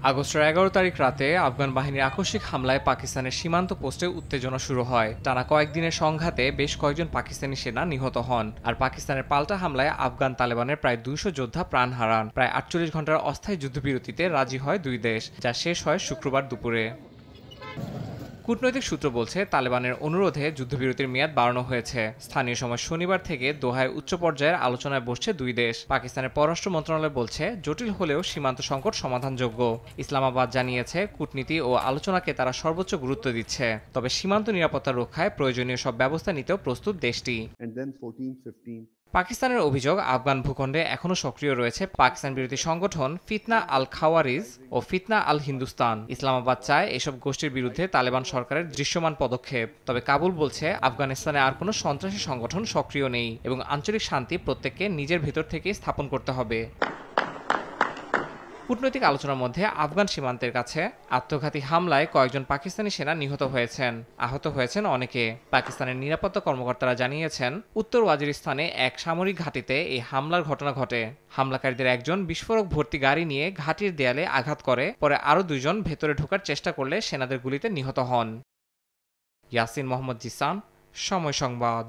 আগস্টের ১১ তারিখ রাতে আফগান বাহিনীর আকস্মিক হামলায় পাকিস্তানের সীমান্ত পোস্টে উত্তেজনা শুরু হয়। টানা কয়েকদিনের সংঘাতে বেশ কয়েকজন পাকিস্তানি সেনা নিহত হন। আর পাকিস্তানের পাল্টা হামলায় আফগান তালেবানের প্রায় ২০০ যোদ্ধা প্রাণ হারান। প্রায় ৪৮ ঘন্টার অস্থায়ী যুদ্ধবিরতিতে রাজি হয় দুই দেশ, যা শেষ হয় শুক্রবার দুপুরে। কূটনৈতিক সূত্র বলছে, তালেবানের অনুরোধে যুদ্ধবিরতির মেয়াদ বাড়ানো হয়েছে। স্থানীয় সময় শনিবার থেকে দোহায় উচ্চ পর্যায়ের আলোচনায় বসছে দুই দেশ। পাকিস্তানের পররাষ্ট্র মন্ত্রণালয় বলছে, জটিল হলেও সীমান্ত সংকট সমাধানযোগ্য। ইসলামাবাদ জানিয়েছে, কূটনীতি ও আলোচনাকে তারা সর্বোচ্চ গুরুত্ব দিচ্ছে। তবে সীমান্ত নিরাপত্তা রক্ষায় প্রয়োজনীয় সব ব্যবস্থা নিতেও প্রস্তুত দেশটি। পাকিস্তানের অভিযোগ, আফগান ভূখণ্ডে এখনও সক্রিয় রয়েছে পাকিস্তান বিরোধী সংগঠন ফিতনা আল খাওয়ারিজ ও ফিতনা আল হিন্দুস্তান। ইসলামাবাদ চায় এসব গোষ্ঠীর বিরুদ্ধে তালেবান সরকারের দৃশ্যমান পদক্ষেপ। তবে কাবুল বলছে, আফগানিস্তানে আর কোনো সন্ত্রাসী সংগঠন সক্রিয় নেই এবং আঞ্চলিক শান্তি প্রত্যেককে নিজের ভেতর থেকেই স্থাপন করতে হবে। কূটনৈতিক আলোচনার মধ্যে আফগান সীমান্তের কাছে আত্মঘাতী হামলায় কয়েকজন পাকিস্তানি সেনা নিহত হয়েছেন। আহত হয়েছেন অনেকে। পাকিস্তানের নিরাপত্তা কর্মকর্তারা জানিয়েছেন, উত্তর ওয়াজিরিস্তানে এক সামরিক ঘাঁটিতে এই হামলার ঘটনা ঘটে। হামলাকারীদের একজন বিস্ফোরক ভর্তি গাড়ি নিয়ে ঘাঁটির দেয়ালে আঘাত করে, পরে আরও দুইজন ভেতরে ঢোকার চেষ্টা করলে সেনাদের গুলিতে নিহত হন। ইয়াসিন মোহাম্মদ জিসান, সময় সংবাদ।